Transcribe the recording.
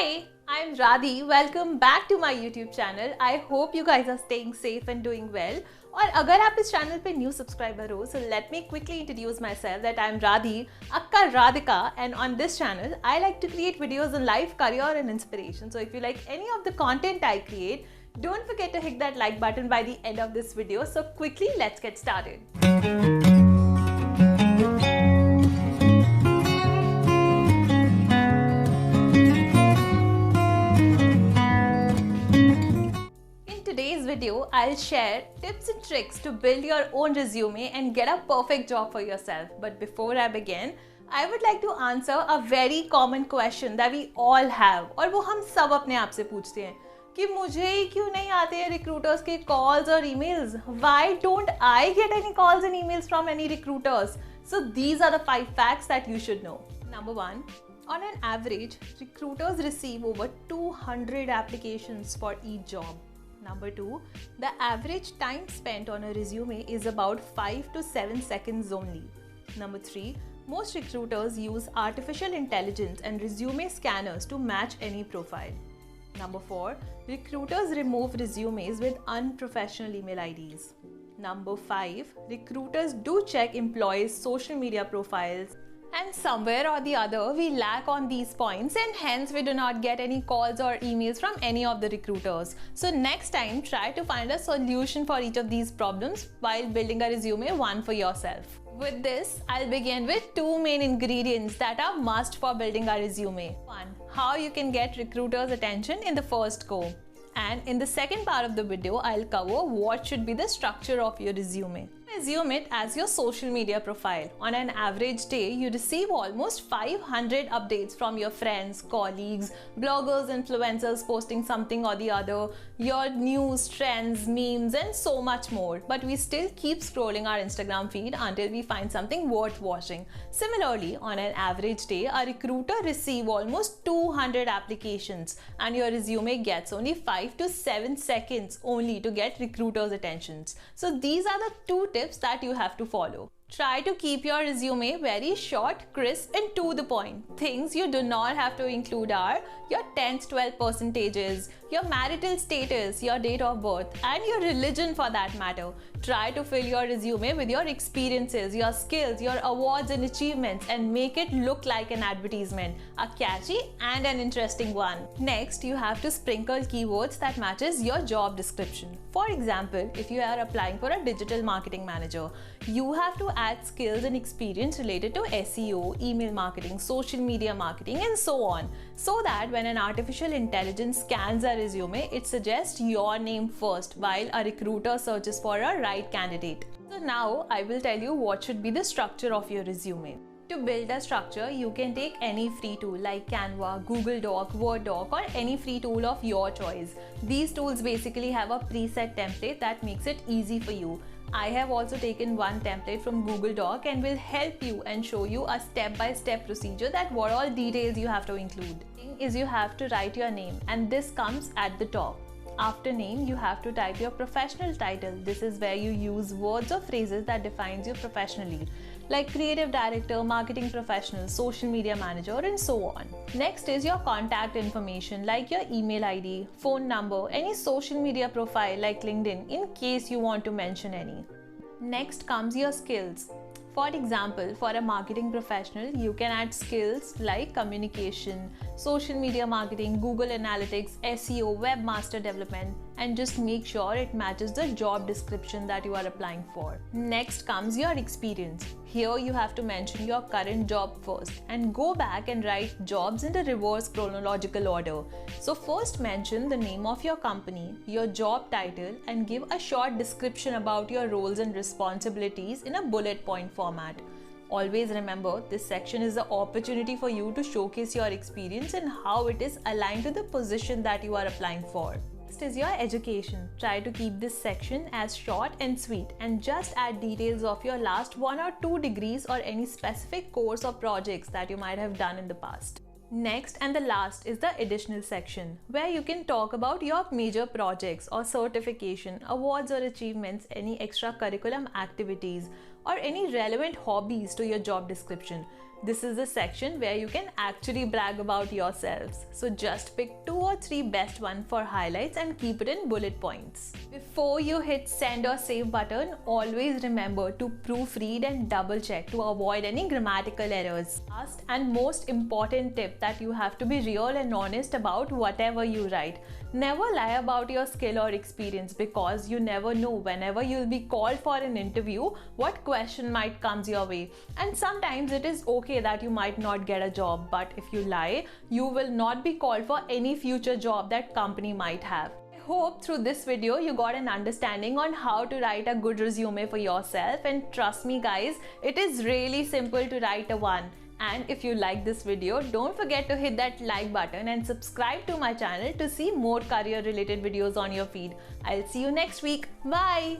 Hi, I'm Radhi. Welcome back to my YouTube channel. I hope you guys are staying safe and doing well. और अगर आप इस channel पे new subscriber हो, so let me quickly introduce myself that I'm Radhi, Akka Radhika, and on this channel, I like to create videos on life, career, and inspiration. So if you like any of the content I create, don't forget to hit that like button by the end of this video. So quickly, let's get started. In today's video, I'll share tips and tricks to build your own resume and get a perfect job for yourself. But before I begin, I would like to answer a very common question that we all have और वो हम सब अपने आप से पूछते हैं कि मुझे ही क्यों नहीं आते हैं रिक्रूटर्स के कॉल्स और emails. Why don't I get any calls and emails from any recruiters? So these are the 5 facts that you should know. Number 1. On an average, recruiters receive over 200 applications for each job. Number 2, the average time spent on a resume is about 5 to 7 seconds only. Number 3, most recruiters use artificial intelligence and resume scanners to match any profile. Number 4, recruiters remove resumes with unprofessional email IDs. Number 5, recruiters do check employees' social media profiles. And somewhere or the other, we lack on these points and hence we do not get any calls or emails from any of the recruiters. So next time, try to find a solution for each of these problems while building a resume one for yourself. With this, I'll begin with 2 main ingredients that are must for building a resume. 1. How you can get recruiters' attention in the first go. And in the second part of the video, I'll cover what should be the structure of your resume. Assume it as your social media profile. On an average day, you receive almost 500 updates from your friends, colleagues, bloggers, influencers posting something or the other, your news, trends, memes, and so much more. But we still keep scrolling our Instagram feed until we find something worth watching. Similarly, on an average day, a recruiter receives almost 200 applications and your resume gets only 5 to 7 seconds only to get recruiters' attentions. So these are the 2 tips that you have to follow. Try to keep your resume very short, crisp, and to the point. Things you do not have to include are your 10th, 12th percentages, your marital status, your date of birth, and your religion for that matter. Try to fill your resume with your experiences, your skills, your awards and achievements, and make it look like an advertisement, a catchy and an interesting one. Next, you have to sprinkle keywords that matches your job description. For example, if you are applying for a digital marketing manager, you have to add skills and experience related to SEO, email marketing, social media marketing, and so on, so that when an artificial intelligence scans a resume, it suggests your name first while a recruiter searches for a right candidate. So now I will tell you what should be the structure of your resume. To build a structure, you can take any free tool like Canva, Google Doc, Word Doc, or any free tool of your choice. These tools basically have a preset template that makes it easy for you. I have also taken one template from Google Doc and will help you and show you a step-by-step procedure that what all details you have to include. Thing is, you have to write your name and this comes at the top. After name, you have to type your professional title. This is where you use words or phrases that defines you professionally, like creative director, marketing professional, social media manager, and so on. Next is your contact information like your email ID, phone number, any social media profile like LinkedIn in case you want to mention any. Next comes your skills. For example, for a marketing professional, you can add skills like communication, social media marketing, Google Analytics, SEO, webmaster development, and just make sure it matches the job description that you are applying for. Next comes your experience. Here you have to mention your current job first and go back and write jobs in the reverse chronological order. So first mention the name of your company, your job title, and give a short description about your roles and responsibilities in a bullet point format. Always remember, this section is the opportunity for you to showcase your experience and how it is aligned to the position that you are applying for. Next is your education. Try to keep this section as short and sweet and just add details of your last 1 or 2 degrees or any specific course or projects that you might have done in the past. Next and the last is the additional section where you can talk about your major projects or certification, awards or achievements, any extracurriculum activities, or any relevant hobbies to your job description. This is the section where you can actually brag about yourselves. So just pick 2 or 3 best ones for highlights and keep it in bullet points. Before you hit send or save button, always remember to proofread and double check to avoid any grammatical errors. Last and most important tip that you have to be real and honest about whatever you write. Never lie about your skill or experience, because you never know whenever you'll be called for an interview what question might comes your way. And sometimes it is okay that you might not get a job, but if you lie, you will not be called for any future job that company might have. I hope through this video you got an understanding on how to write a good resume for yourself, and trust me guys, it is really simple to write a one. And if you like this video, don't forget to hit that like button and subscribe to my channel to see more career related videos on your feed. I'll see you next week. Bye!